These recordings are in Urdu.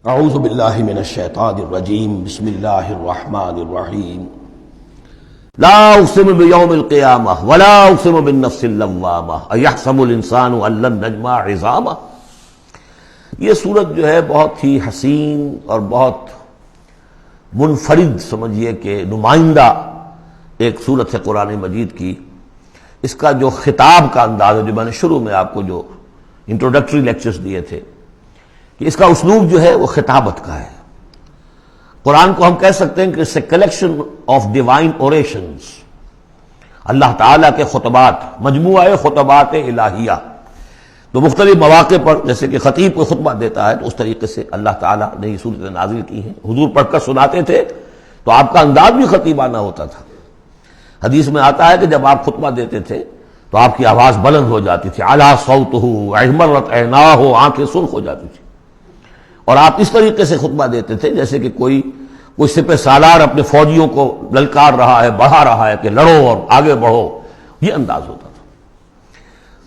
اعوذ باللہ من الشیطان الرجیم بسم اللہ الرحمن الرحیم لا اقسم بیوم القیامہ ولا اقسم بالنفس اللوامہ ایحسب الانسان ان لن نجمع عظامہ۔ یہ سورت جو ہے بہت ہی حسین اور بہت منفرد سمجھیے کہ نمائندہ ایک سورت ہے قرآن مجید کی۔ اس کا جو خطاب کا انداز ہے، جو میں نے شروع میں آپ کو جو انٹروڈکٹری لیکچرز دیے تھے، کہ اس کا اسلوب جو ہے وہ خطابت کا ہے۔ قرآن کو ہم کہہ سکتے ہیں کہ it's a collection of divine orations، اللہ تعالیٰ کے خطبات، مجموعہ خطبات الہیہ۔ تو مختلف مواقع پر جیسے کہ خطیب کو خطبہ دیتا ہے تو اس طریقے سے اللہ تعالیٰ نے یہ صورتیں نازل کی ہیں۔ حضور پڑھ کر سناتے تھے تو آپ کا انداز بھی خطیبانہ ہوتا تھا۔ حدیث میں آتا ہے کہ جب آپ خطبہ دیتے تھے تو آپ کی آواز بلند ہو جاتی تھی، اعلیٰ صوتہ احمرت عیناہ، آنکھیں سرخ ہو جاتی تھی، اور آپ اس طریقے سے خطبہ دیتے تھے جیسے کہ کوئی سپہ سالار اپنے فوجیوں کو للکار رہا ہے، بڑھا رہا ہے کہ لڑو اور آگے بڑھو، یہ انداز ہوتا تھا۔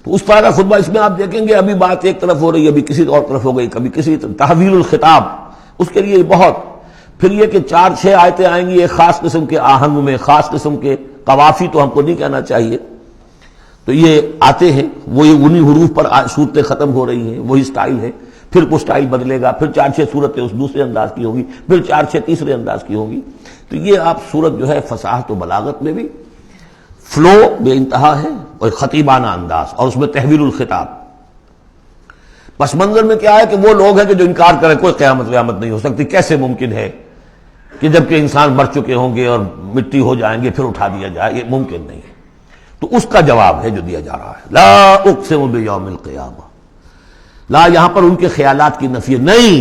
تو اس طرح کا خطبہ اس میں آپ دیکھیں گے ابھی بات ایک طرف ہو رہی ہے، ابھی کسی اور طرف ہو گئی، کبھی کسی طرف، تحویل الخطاب، اس کے لیے بہت، پھر یہ کہ 4-6 آیتیں آئیں گی ایک خاص قسم کے آہنگ میں، خاص قسم کے قوافی تو ہم کو نہیں کہنا چاہیے، تو یہ آتے ہیں، وہی انہی حروف پر صورتیں ختم ہو رہی ہیں، وہی سٹائل ہے، پھر وہ سٹائل بدلے گا، پھر 4-6 صورتیں اس دوسرے انداز کی ہوگی، پھر 4-6 تیسرے انداز کی ہوگی۔ تو یہ آپ صورت جو ہے فصاحت و بلاغت میں بھی فلو بے انتہا ہے، اور خطیبانہ انداز، اور اس میں تحویل الخطاب۔ پس منظر میں کیا ہے کہ وہ لوگ ہیں کہ جو انکار کریں کوئی قیامت نہیں ہو سکتی، کیسے ممکن ہے کہ جب کہ انسان مر چکے ہوں گے اور مٹی ہو جائیں گے پھر اٹھا دیا جائے، یہ ممکن نہیں ہے۔ تو اس کا جواب ہے جو دیا جا رہا ہے، لا اقسم بیوم القیامہ۔ لا یہاں پر ان کے خیالات کی نفی، نہیں،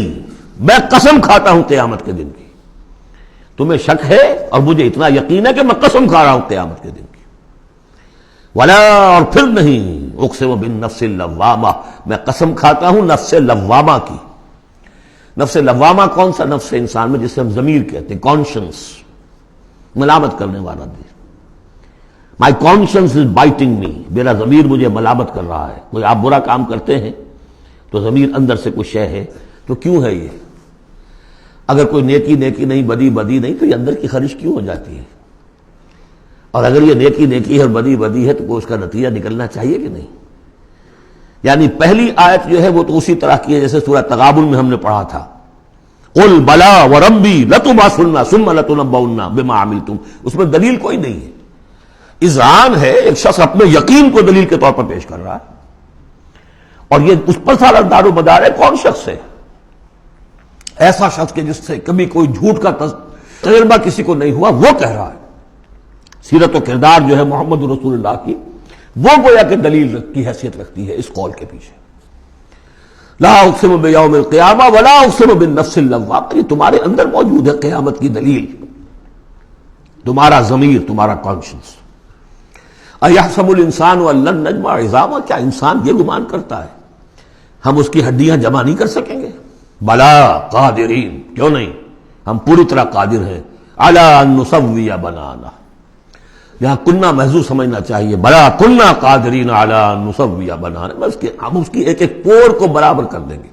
میں قسم کھاتا ہوں قیامت کے دن کی۔ تمہیں شک ہے اور مجھے اتنا یقین ہے کہ میں قسم کھا رہا ہوں قیامت کے دن کی۔ ولا، اور پھر نہیں، اقسم بالنفس اللوامہ، میں قسم کھاتا ہوں نفس لوامہ کی۔ نفس لوامہ کون سا نفس انسان میں جسے ہم ضمیر کہتے ہیں، کانشنس، ملامت کرنے والا دل۔ مائی کانشنس از بائٹنگ می، میرا ضمیر مجھے ملامت کر رہا ہے۔ کوئی آپ برا کام کرتے ہیں تو ضمیر اندر سے کچھ شے ہے، تو کیوں ہے یہ؟ اگر کوئی نیکی نہیں، بدی نہیں، تو یہ اندر کی خرش کیوں ہو جاتی ہے؟ اور اگر یہ نیکی ہے اور بدی ہے تو کوئی اس کا نتیجہ نکلنا چاہیے کہ نہیں؟ یعنی پہلی آیت جو ہے وہ تو اسی طرح کی ہے جیسے سورہ تغابن میں ہم نے پڑھا تھا، قل بلا وربی لتبعثن ثم لتنبؤن بما عملتم، اس میں دلیل کوئی نہیں ہے، اذعان ہے، ایک شخص اپنے یقین کو دلیل کے طور پر پیش کر رہا ہے، اور یہ اس پر سارا دار و مدار ہے۔ کون شخص ہے؟ ایسا شخص کہ جس سے کبھی کوئی جھوٹ کا تجربہ کسی کو نہیں ہوا، وہ کہہ رہا ہے۔ سیرت و کردار جو ہے محمد رسول اللہ کی، وہ گویا کہ دلیل کی حیثیت رکھتی ہے اس قول کے پیچھے۔ لا اقسم بیوم القیامہ ولا اقسم بالنفس اللوامہ، یہ تمہارے اندر موجود ہے قیامت کی دلیل، تمہارا ضمیر، تمہارا کانشنس۔ ایحسب الانسان ان لن نجمع عظامہ، کیا انسان یہ گمان کرتا ہے ہم اس کی ہڈیاں جمع نہیں کر سکیں گے؟ بلا قادرین، کیوں نہیں، ہم پوری طرح قادر ہیں، علی ان نسوی بنانا، یہاں کنہ محذوف سمجھنا چاہیے، بلا کنہ قادرین علی ان نسوی بنانا، بس کہ ہم اس کی ایک ایک پور کو برابر کر دیں گے۔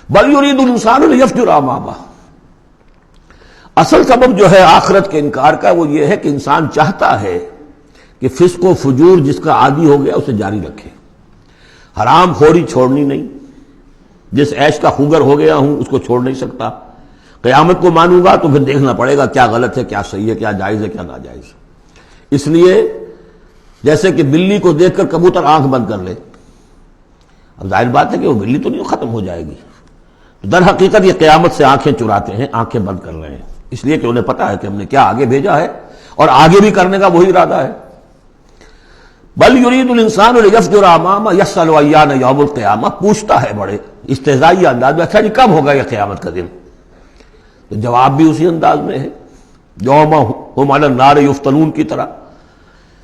بل یرید الانسان لیفجر امامہ، اصل سبب جو ہے آخرت کے انکار کا وہ یہ ہے کہ انسان چاہتا ہے کہ فسق و فجور جس کا عادی ہو گیا اسے جاری رکھے، حرام خوری چھوڑنی نہیں، جس عیش کا خوگر ہو گیا ہوں اس کو چھوڑ نہیں سکتا، قیامت کو مانوں گا تو پھر دیکھنا پڑے گا کیا غلط ہے، کیا صحیح ہے، کیا جائز ہے، کیا ناجائز ہے۔ اس لیے جیسے کہ بلی کو دیکھ کر کبوتر آنکھ بند کر لے، اب ظاہر بات ہے کہ وہ بلی تو نہیں ختم ہو جائے گی، تو در حقیقت یہ قیامت سے آنکھیں چراتے ہیں، آنکھیں بند کر رہے ہیں، اس لیے کہ انہیں پتا ہے کہ ہم نے کیا آگے بھیجا ہے اور آگے بھی کرنے کا وہی ارادہ ہے۔ بل یرید الانسان لیفجر امامہ یسأل ایان یوم القیامہ، پوچھتا ہے بڑے استہزائی انداز میں، اچھا جی کب ہوگا یہ قیامت کا دن؟ تو جواب بھی اسی انداز میں ہے، یوم ہم علی النار یفتنون کی طرح۔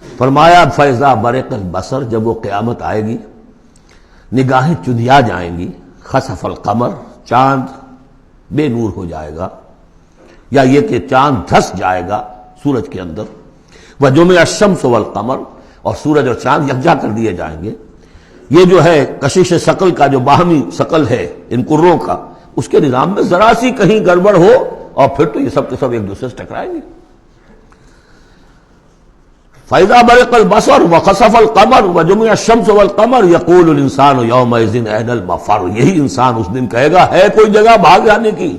فرمایا فاذا برق البصر، جب وہ قیامت آئے گی نگاہیں چندھیا جائیں گی، خسف القمر، چاند بے نور ہو جائے گا، یا یہ کہ چاند دھس جائے گا سورج کے اندر، وجمع الشمس والقمر، اور سورج اور چاند یکجا کر دیے جائیں گے۔ یہ جو ہے کشش ثقل کا جو باہمی ثقل ہے ان کروں کا، اس کے نظام میں ذرا سی کہیں گڑبڑ ہو اور پھر تو یہ سب کے سب ایک دوسرے سے ٹکرائیں گے. فَإِذَا بَرِقَ الْبَصَرُ وَخَسَفَ الْقَمَرُ وَجُمِعَ الشَّمْسُ وَالْقَمَرُ يَقُولُ الْإِنسَانُ يَوْمَئِذٍ أَيْنَ الْمَفَرُّ. یہی انسان اس دن کہے گا ہے کوئی جگہ بھاگ جانے کی؟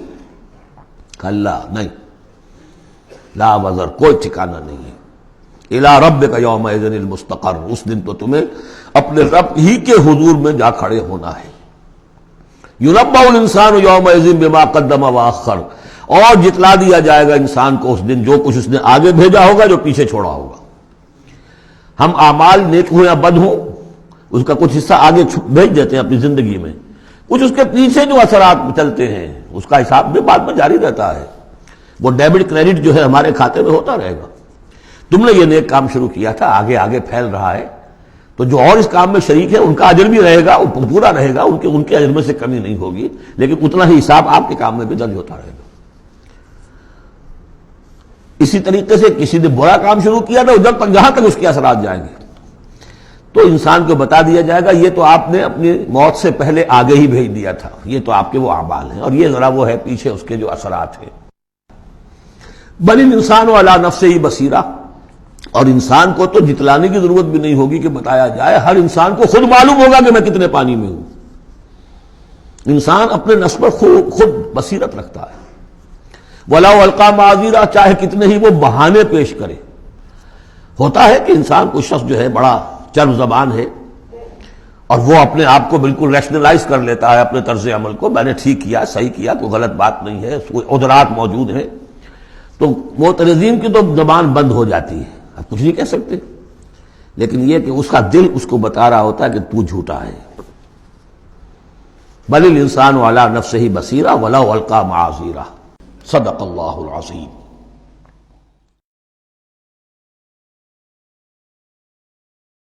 کلا نہیں، لا وزر، کوئی ٹھکانہ نہیں ہے. اِلَىٰ رَبِّكَ يَوْمَئِذٍ الْمُسْتَقَرُّ. اس دن تو تمہیں اپنے رب ہی کے حضور میں جا کھڑے ہونا ہے. يُنَبَّأُ الْإِنسَانُ يَوْمَئِذٍ بِمَا قَدَّمَ وَأَخَّرَ. اور جتلا دیا جائے گا انسان کو اس دن جو کچھ اس نے آگے بھیجا ہوگا، جو پیچھے چھوڑا ہوگا. ہم اعمال نیک ہوں یا بد ہوں، اس کا کچھ حصہ آگے بھیج دیتے ہیں اپنی زندگی میں، کچھ اس کے پیچھے جو اثرات چلتے ہیں اس کا حساب بھی بعد میں جاری رہتا ہے. وہ ڈیبٹ کریڈٹ جو ہے ہمارے کھاتے میں ہوتا رہے گا. تم نے یہ نیک کام شروع کیا تھا، آگے آگے پھیل رہا ہے، تو جو اور اس کام میں شریک ہے ان کا اجر بھی رہے گا، وہ پورا رہے گا، ان کے اجر میں سے کمی نہیں ہوگی، لیکن اتنا ہی حساب آپ کے کام میں بھی درج ہوتا رہے گا. اسی طریقے سے کسی نے برا کام شروع کیا تھا، جب تک جہاں تک اس کے اثرات جائیں گے تو انسان کو بتا دیا جائے گا یہ تو آپ نے اپنی موت سے پہلے آگے ہی بھیج دیا تھا، یہ تو آپ کے وہ اعمال ہیں، اور یہ ذرا وہ ہے پیچھے اس کے جو اثرات ہیں. بل الانسان علی نفسہ بصیرہ. اور انسان کو تو جتلانے کی ضرورت بھی نہیں ہوگی کہ بتایا جائے، ہر انسان کو خود معلوم ہوگا کہ میں کتنے پانی میں ہوں. انسان اپنے نفس پر خود بصیرت رکھتا ہے. وَلَوْ أَلْقَىٰ مَعَاذِيرًا. چاہے کتنے ہی وہ بہانے پیش کرے. ہوتا ہے کہ انسان کوئی شخص جو ہے بڑا چرب زبان ہے اور وہ اپنے آپ کو بالکل ریشنلائز کر لیتا ہے اپنے طرز عمل کو، میں نے ٹھیک کیا، صحیح کیا، کوئی غلط بات نہیں ہے، کوئی عذرات موجود ہیں، تو معترضین کی تو زبان بند ہو جاتی ہے، اب کچھ نہیں کہہ سکتے. لیکن یہ کہ اس کا دل اس کو بتا رہا ہوتا ہے کہ تو جھوٹا ہے. بل الانسان علی نفسہ بصیرہ ولو القیٰ معاذیرہ. صدق اللہ العظیم.